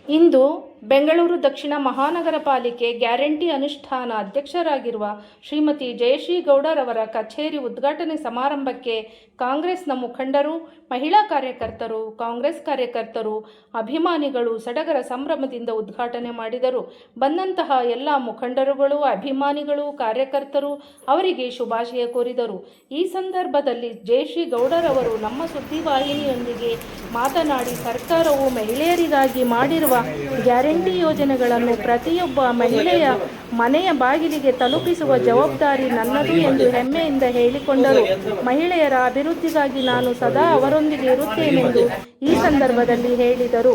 ಇಂದು ಬೆಂಗಳೂರು ದಕ್ಷಿಣ ಮಹಾನಗರ ಪಾಲಿಕೆ ಗ್ಯಾರಂಟಿ ಅನುಷ್ಠಾನ ಅಧ್ಯಕ್ಷರಾಗಿರುವ ಶ್ರೀಮತಿ ಜಯಶ್ರೀ ಗೌಡರವರ ಕಚೇರಿ ಉದ್ಘಾಟನೆ ಸಮಾರಂಭಕ್ಕೆ ಕಾಂಗ್ರೆಸ್ನ ಮುಖಂಡರು, ಮಹಿಳಾ ಕಾರ್ಯಕರ್ತರು, ಕಾಂಗ್ರೆಸ್ ಕಾರ್ಯಕರ್ತರು, ಅಭಿಮಾನಿಗಳು ಸಡಗರ ಸಂಭ್ರಮದಿಂದ ಉದ್ಘಾಟನೆ ಮಾಡಿದರು. ಬಂದಂತಹ ಎಲ್ಲ ಮುಖಂಡರುಗಳು, ಅಭಿಮಾನಿಗಳು, ಕಾರ್ಯಕರ್ತರು ಅವರಿಗೆ ಶುಭಾಶಯ ಕೋರಿದರು. ಈ ಸಂದರ್ಭದಲ್ಲಿ ಜಯಶ್ರೀ ಗೌಡರವರು ನಮ್ಮ ಸುದ್ದಿವಾಹಿನಿಯೊಂದಿಗೆ ಮಾತನಾಡಿ, ಸರ್ಕಾರವು ಮಹಿಳೆಯರಿಗಾಗಿ ಮಾಡಿರುವ ಗ್ಯಾರಂಟಿ ಯೋಜನೆಗಳನ್ನು ಪ್ರತಿಯೊಬ್ಬ ಮಹಿಳೆಯ ಮನೆಯ ಬಾಗಿಲಿಗೆ ತಲುಪಿಸುವ ಜವಾಬ್ದಾರಿ ನನ್ನದು ಎಂದು ಹೆಮ್ಮೆಯಿಂದ ಹೇಳಿಕೊಂಡರು. ಮಹಿಳೆಯರ ಅಭಿವೃದ್ಧಿಗಾಗಿ ನಾನು ಸದಾ ಅವರೊಂದಿಗೆ ಇರುತ್ತೇನೆಂದು ಈ ಸಂದರ್ಭದಲ್ಲಿ ಹೇಳಿದರು.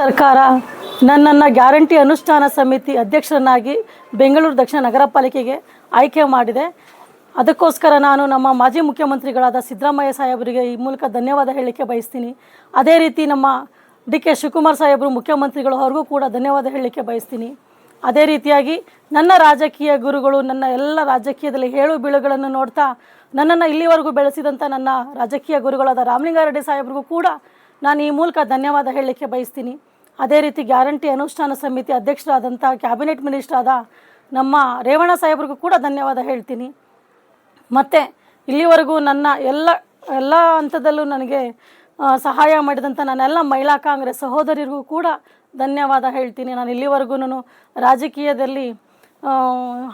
ಸರ್ಕಾರ ನನ್ನನ್ನು ಗ್ಯಾರಂಟಿ ಅನುಷ್ಠಾನ ಸಮಿತಿ ಅಧ್ಯಕ್ಷರನ್ನಾಗಿ ಬೆಂಗಳೂರು ದಕ್ಷಿಣ ನಗರ ಪಾಲಿಕೆಗೆ ಆಯ್ಕೆ ಮಾಡಿದೆ. ಅದಕ್ಕೋಸ್ಕರ ನಾನು ನಮ್ಮ ಮಾಜಿ ಮುಖ್ಯಮಂತ್ರಿಗಳಾದ ಸಿದ್ದರಾಮಯ್ಯ ಸಾಹೇಬರಿಗೆ ಈ ಮೂಲಕ ಧನ್ಯವಾದ ಹೇಳಲಿಕ್ಕೆ ಬಯಸ್ತೀನಿ. ಅದೇ ರೀತಿ ನಮ್ಮ ಡಿ.ಕೆ. ಶಿವಕುಮಾರ್ ಸಾಹೇಬರು ಮುಖ್ಯಮಂತ್ರಿಗಳು, ಅವ್ರಿಗೂ ಕೂಡ ಧನ್ಯವಾದ ಹೇಳಲಿಕ್ಕೆ ಬಯಸ್ತೀನಿ. ಅದೇ ರೀತಿಯಾಗಿ ನನ್ನ ರಾಜಕೀಯ ಗುರುಗಳು, ನನ್ನ ಎಲ್ಲ ರಾಜಕೀಯದಲ್ಲಿ ಹೇಳು ಬೀಳುಗಳನ್ನು ನೋಡ್ತಾ ನನ್ನನ್ನು ಇಲ್ಲಿವರೆಗೂ ಬೆಳೆಸಿದಂಥ ನನ್ನ ರಾಜಕೀಯ ಗುರುಗಳಾದ ರಾಮಲಿಂಗಾರೆಡ್ಡಿ ಸಾಹೇಬ್ರಿಗೂ ಕೂಡ ನಾನು ಈ ಮೂಲಕ ಧನ್ಯವಾದ ಹೇಳಲಿಕ್ಕೆ ಬಯಸ್ತೀನಿ. ಅದೇ ರೀತಿ ಗ್ಯಾರಂಟಿ ಅನುಷ್ಠಾನ ಸಮಿತಿ ಅಧ್ಯಕ್ಷರಾದಂಥ ಕ್ಯಾಬಿನೆಟ್ ಮಿನಿಸ್ಟರ್ ಆದ ನಮ್ಮ ರೇವಣ್ಣ ಸಾಹೇಬ್ರಿಗೂ ಕೂಡ ಧನ್ಯವಾದ ಹೇಳ್ತೀನಿ. ಮತ್ತು ಇಲ್ಲಿವರೆಗೂ ನನ್ನ ಎಲ್ಲ ಹಂತದಲ್ಲೂ ನನಗೆ ಸಹಾಯ ಮಾಡಿದಂಥ ನನ್ನೆಲ್ಲ ಮಹಿಳಾ ಕಾಂಗ್ರೆಸ್ ಸಹೋದರಿಗೂ ಕೂಡ ಧನ್ಯವಾದ ಹೇಳ್ತೀನಿ. ನಾನು ಇಲ್ಲಿವರೆಗೂ ರಾಜಕೀಯದಲ್ಲಿ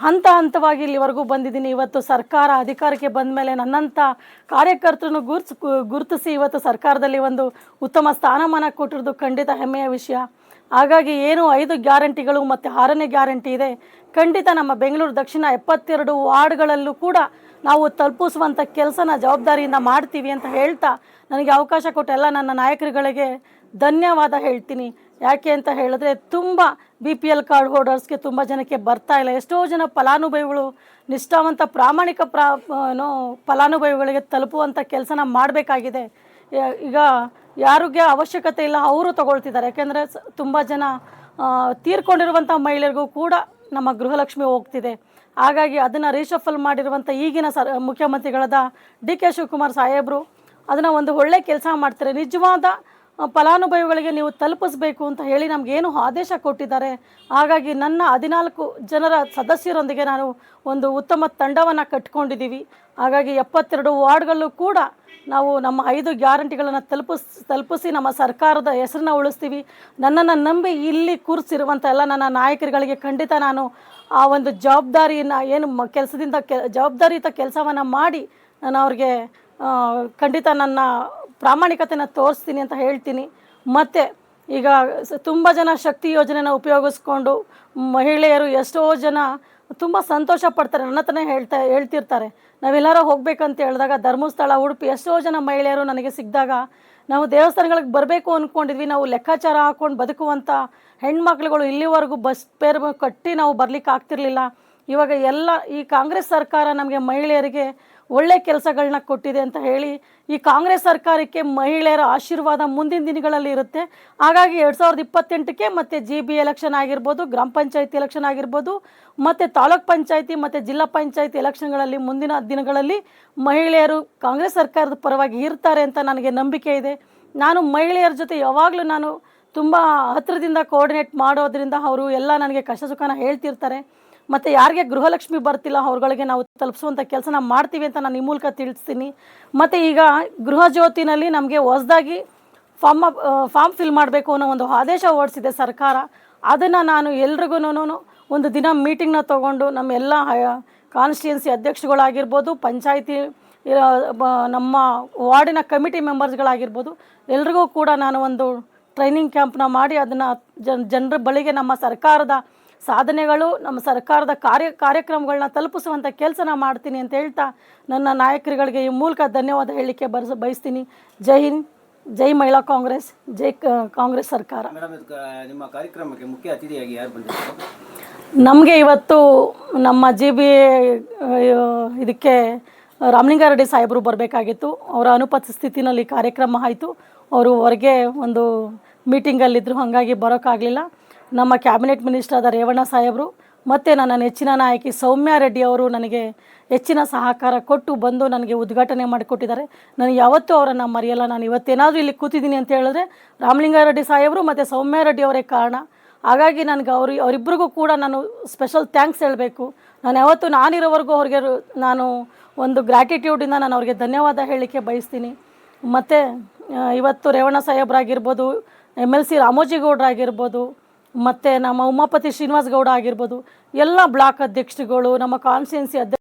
ಹಂತವಾಗಿ ಇಲ್ಲಿವರೆಗೂ ಬಂದಿದ್ದೀನಿ. ಇವತ್ತು ಸರ್ಕಾರ ಅಧಿಕಾರಕ್ಕೆ ಬಂದ ಮೇಲೆ ನನ್ನಂಥ ಕಾರ್ಯಕರ್ತರನ್ನು ಗುರುತಿಸಿ ಇವತ್ತು ಸರ್ಕಾರದಲ್ಲಿ ಒಂದು ಉತ್ತಮ ಸ್ಥಾನಮಾನ ಕೊಟ್ಟಿರೋದು ಖಂಡಿತ ಹೆಮ್ಮೆಯ ವಿಷಯ. ಹಾಗಾಗಿ ಏನು 5 ಗ್ಯಾರಂಟಿಗಳು ಮತ್ತು 6ನೇ ಗ್ಯಾರಂಟಿ ಇದೆ, ಖಂಡಿತ ನಮ್ಮ ಬೆಂಗಳೂರು ದಕ್ಷಿಣ 72 ವಾರ್ಡ್ಗಳಲ್ಲೂ ಕೂಡ ನಾವು ತಲುಪಿಸುವಂಥ ಕೆಲಸನ ಜವಾಬ್ದಾರಿಯಿಂದ ಮಾಡ್ತೀವಿ ಅಂತ ಹೇಳ್ತಾ ನನಗೆ ಅವಕಾಶ ಕೊಟ್ಟ ಎಲ್ಲ ನನ್ನ ನಾಯಕರುಗಳಿಗೆ ಧನ್ಯವಾದ ಹೇಳ್ತೀನಿ. ಯಾಕೆ ಅಂತ ಹೇಳಿದ್ರೆ ತುಂಬ BPL ಕಾರ್ಡ್ ಹೋಲ್ಡರ್ಸ್ಗೆ ತುಂಬ ಜನಕ್ಕೆ ಬರ್ತಾ ಇಲ್ಲ. ಎಷ್ಟೋ ಜನ ಫಲಾನುಭವಿಗಳು ನಿಷ್ಠಾವಂತ ಪ್ರಾಮಾಣಿಕ ಫಲಾನುಭವಿಗಳಿಗೆ ತಲುಪುವಂಥ ಕೆಲಸನ ಮಾಡಬೇಕಾಗಿದೆ. ಈಗ ಯಾರಿಗೆ ಅವಶ್ಯಕತೆ ಇಲ್ಲ ಅವರು ತಗೊಳ್ತಿದ್ದಾರೆ. ಯಾಕೆಂದರೆ ತುಂಬ ಜನ ತೀರ್ಕೊಂಡಿರುವಂಥ ಮಹಿಳೆಯರಿಗೂ ಕೂಡ ನಮ್ಮ ಗೃಹಲಕ್ಷ್ಮಿ ಹೋಗ್ತಿದೆ. ಹಾಗಾಗಿ ಅದನ್ನು ರೀಶಫಲ್ ಮಾಡಿರುವಂಥ ಈಗಿನ ಮುಖ್ಯಮಂತ್ರಿಗಳಾದ ಡಿ.ಕೆ. ಶಿವಕುಮಾರ್ ಸಾಹೇಬರು ಅದನ್ನು ಒಂದು ಒಳ್ಳೆ ಕೆಲಸ ಮಾಡ್ತಾರೆ. ನಿಜವಾದ ಫಲಾನುಭವಿಗಳಿಗೆ ನೀವು ತಲುಪಿಸ್ಬೇಕು ಅಂತ ಹೇಳಿ ನಮಗೇನು ಆದೇಶ ಕೊಟ್ಟಿದ್ದಾರೆ. ಹಾಗಾಗಿ ನನ್ನ 14 ಜನರ ಸದಸ್ಯರೊಂದಿಗೆ ನಾನು ಒಂದು ಉತ್ತಮ ತಂಡವನ್ನು ಕಟ್ಕೊಂಡಿದ್ದೀವಿ. ಹಾಗಾಗಿ 72 ವಾರ್ಡ್ಗಳಲ್ಲೂ ಕೂಡ ನಾವು ನಮ್ಮ 5 ಗ್ಯಾರಂಟಿಗಳನ್ನು ತಲುಪಿಸಿ ನಮ್ಮ ಸರ್ಕಾರದ ಹೆಸರನ್ನ ಉಳಿಸ್ತೀವಿ. ನನ್ನನ್ನು ನಂಬಿ ಇಲ್ಲಿ ಕೂರಿಸಿರುವಂಥ ಎಲ್ಲ ನನ್ನ ನಾಯಕರುಗಳಿಗೆ ಖಂಡಿತ ನಾನು ಆ ಒಂದು ಜವಾಬ್ದಾರಿಯನ್ನು ಏನು ಜವಾಬ್ದಾರಿಯುತ ಕೆಲಸವನ್ನು ಮಾಡಿ ನಾನು ಅವ್ರಿಗೆ ಖಂಡಿತ ನನ್ನ ಪ್ರಾಮಾಣಿಕತೆಯನ್ನು ತೋರಿಸ್ತೀನಿ ಅಂತ ಹೇಳ್ತೀನಿ. ಮತ್ತು ಈಗ ತುಂಬ ಜನ ಶಕ್ತಿ ಯೋಜನೆನ ಉಪಯೋಗಿಸ್ಕೊಂಡು ಮಹಿಳೆಯರು ಎಷ್ಟೋ ಜನ ತುಂಬ ಸಂತೋಷ ಪಡ್ತಾರೆ. ನನ್ನ ಹತ್ರನೇ ಹೇಳ್ತಿರ್ತಾರೆ, ನಾವೆಲ್ಲರೂ ಹೋಗ್ಬೇಕಂತ ಹೇಳಿದಾಗ ಧರ್ಮಸ್ಥಳ, ಉಡುಪಿ ಎಷ್ಟೋ ಜನ ಮಹಿಳೆಯರು ನನಗೆ ಸಿಕ್ಕಿದಾಗ ನಾವು ದೇವಸ್ಥಾನಗಳಿಗೆ ಬರಬೇಕು ಅಂದ್ಕೊಂಡಿದ್ವಿ, ನಾವು ಲೆಕ್ಕಾಚಾರ ಹಾಕ್ಕೊಂಡು ಬದುಕುವಂಥ ಹೆಣ್ಮಕ್ಳುಗಳು ಇಲ್ಲಿವರೆಗೂ ಬಸ್ ಪೇರ್ ಕಟ್ಟಿ ನಾವು ಬರಲಿಕ್ಕೆ ಆಗ್ತಿರ್ಲಿಲ್ಲ. ಇವಾಗ ಎಲ್ಲ ಈ ಕಾಂಗ್ರೆಸ್ ಸರ್ಕಾರ ನಮಗೆ ಮಹಿಳೆಯರಿಗೆ ಒಳ್ಳೆ ಕೆಲಸಗಳನ್ನ ಕೊಟ್ಟಿದೆ ಅಂತ ಹೇಳಿ ಈ ಕಾಂಗ್ರೆಸ್ ಸರ್ಕಾರಕ್ಕೆ ಮಹಿಳೆಯರ ಆಶೀರ್ವಾದ ಮುಂದಿನ ದಿನಗಳಲ್ಲಿ ಇರುತ್ತೆ. ಹಾಗಾಗಿ 2028ಕ್ಕೆ ಮತ್ತು GB ಎಲೆಕ್ಷನ್ ಆಗಿರ್ಬೋದು, ಗ್ರಾಮ ಪಂಚಾಯತಿ ಎಲೆಕ್ಷನ್ ಆಗಿರ್ಬೋದು, ಮತ್ತು ತಾಲೂಕ್ ಪಂಚಾಯತಿ ಮತ್ತು ಜಿಲ್ಲಾ ಪಂಚಾಯತಿ ಎಲೆಕ್ಷನ್ಗಳಲ್ಲಿ ಮುಂದಿನ ದಿನಗಳಲ್ಲಿ ಮಹಿಳೆಯರು ಕಾಂಗ್ರೆಸ್ ಸರ್ಕಾರದ ಪರವಾಗಿ ಇರ್ತಾರೆ ಅಂತ ನನಗೆ ನಂಬಿಕೆ ಇದೆ. ನಾನು ಮಹಿಳೆಯರ ಜೊತೆ ಯಾವಾಗಲೂ ನಾನು ತುಂಬ ಹತ್ತಿರದಿಂದ ಕೋಆರ್ಡಿನೇಟ್ ಮಾಡೋದ್ರಿಂದ ಅವರು ಎಲ್ಲ ನನಗೆ ಕಷ್ಟ ಸುಖನ ಹೇಳ್ತಿರ್ತಾರೆ. ಮತ್ತು ಯಾರಿಗೆ ಗೃಹಲಕ್ಷ್ಮಿ ಬರ್ತಿಲ್ಲ ಅವ್ರುಗಳಿಗೆ ನಾವು ತಲುಪಿಸುವಂಥ ಕೆಲಸನ ಮಾಡ್ತೀವಿ ಅಂತ ನಾನು ಈ ಮೂಲಕ ತಿಳಿಸ್ತೀನಿ. ಮತ್ತು ಈಗ ಗೃಹ ಜ್ಯೋತಿನಲ್ಲಿ ನಮಗೆ ಹೊಸದಾಗಿ ಫಾರ್ಮ್ ಫಿಲ್ ಮಾಡಬೇಕು ಅನ್ನೋ ಒಂದು ಆದೇಶ ಹೊರಡಿಸಿದೆ ಸರ್ಕಾರ. ಅದನ್ನು ನಾನು ಎಲ್ರಿಗೂ ಒಂದು ದಿನ ಮೀಟಿಂಗ್ನ ತೊಗೊಂಡು ನಮ್ಮ ಎಲ್ಲ ಕಾನ್ಸ್ಟಿಟ್ಯೂನ್ಸಿ ಅಧ್ಯಕ್ಷಗಳಾಗಿರ್ಬೋದು, ಪಂಚಾಯಿತಿ ನಮ್ಮ ವಾರ್ಡಿನ ಕಮಿಟಿ ಮೆಂಬರ್ಸ್ಗಳಾಗಿರ್ಬೋದು, ಎಲ್ರಿಗೂ ಕೂಡ ನಾನು ಒಂದು ಟ್ರೈನಿಂಗ್ ಕ್ಯಾಂಪ್ನ ಮಾಡಿ ಅದನ್ನು ಜನರ ಬಳಿಗೆ ನಮ್ಮ ಸರ್ಕಾರದ ಸಾಧನೆಗಳು, ನಮ್ಮ ಸರ್ಕಾರದ ಕಾರ್ಯಕ್ರಮಗಳನ್ನ ತಲುಪಿಸುವಂಥ ಕೆಲಸನ ಮಾಡ್ತೀನಿ ಅಂತ ಹೇಳ್ತಾ ನನ್ನ ನಾಯಕರುಗಳಿಗೆ ಈ ಮೂಲಕ ಧನ್ಯವಾದ ಹೇಳಲಿಕ್ಕೆ ಬಯಸ್ತೀನಿ. ಜೈ ಹಿಂದ್, ಜೈ ಮಹಿಳಾ ಕಾಂಗ್ರೆಸ್, ಜೈ ಕಾಂಗ್ರೆಸ್ ಸರ್ಕಾರ. ನಿಮ್ಮ ಕಾರ್ಯಕ್ರಮಕ್ಕೆ ಮುಖ್ಯ ಅತಿಥಿಯಾಗಿ ಯಾರು ಬಂದಿದ್ದಾರೆ? ನಮಗೆ ಇವತ್ತು ನಮ್ಮ GB ಇದಕ್ಕೆ ರಾಮಲಿಂಗಾರೆಡ್ಡಿ ಸಾಹೇಬರು ಬರಬೇಕಾಗಿತ್ತು. ಅವರ ಅನುಪಸ್ಥಿತಿನಲ್ಲಿ ಕಾರ್ಯಕ್ರಮ ಆಯಿತು. ಅವರು ಹೊರಗೆ ಒಂದು ಮೀಟಿಂಗಲ್ಲಿದ್ದರು, ಹಾಗಾಗಿ ಬರೋಕ್ಕಾಗಲಿಲ್ಲ. ನಮ್ಮ ಕ್ಯಾಬಿನೆಟ್ ಮಿನಿಸ್ಟರ್ ಆದ ರೇವಣ್ಣ ಸಾಹೇಬರು ಮತ್ತು ನನ್ನ ನೆಚ್ಚಿನ ನಾಯಕಿ ಸೌಮ್ಯ ರೆಡ್ಡಿ ಅವರು ನನಗೆ ಹೆಚ್ಚಿನ ಸಹಕಾರ ಕೊಟ್ಟು ಬಂದು ನನಗೆ ಉದ್ಘಾಟನೆ ಮಾಡಿಕೊಟ್ಟಿದ್ದಾರೆ. ನಾನು ಯಾವತ್ತೂ ಅವರನ್ನು ಮರೆಯಲ್ಲ. ನಾನು ಇವತ್ತೇನಾದರೂ ಇಲ್ಲಿ ಕೂತಿದ್ದೀನಿ ಅಂತ ಹೇಳಿದ್ರೆ ರಾಮಲಿಂಗಾರೆಡ್ಡಿ ಸಾಹೇಬರು ಮತ್ತು ಸೌಮ್ಯ ರೆಡ್ಡಿ ಅವರೇ ಕಾರಣ. ಹಾಗಾಗಿ ನನಗೆ ಅವರಿಬ್ಬರಿಗೂ ಕೂಡ ನಾನು ಸ್ಪೆಷಲ್ ಥ್ಯಾಂಕ್ಸ್ ಹೇಳಬೇಕು. ನಾನು ಯಾವತ್ತೂ ನಾನಿರೋವರೆಗೂ ಅವ್ರಿಗೆ ನಾನು ಒಂದು ಗ್ರ್ಯಾಟಿಟ್ಯೂಡಿಂದ ನಾನು ಅವ್ರಿಗೆ ಧನ್ಯವಾದ ಹೇಳಲಿಕ್ಕೆ ಬಯಸ್ತೀನಿ. ಮತ್ತು ಇವತ್ತು ರೇವಣ್ಣ ಸಾಹೇಬ್ರಾಗಿರ್ಬೋದು, MLC ರಾಮೋಜಿಗೌಡರಾಗಿರ್ಬೋದು, ಮತ್ತು ನಮ್ಮ ಉಮಾಪತಿ ಶ್ರೀನಿವಾಸ್ ಗೌಡ ಆಗಿರ್ಬೋದು, ಎಲ್ಲ ಬ್ಲಾಕ್ ಅಧ್ಯಕ್ಷರುಗಳು, ನಮ್ಮ ಕಾನ್ಸ್ಟಿಟ್ಯೂನ್ಸಿ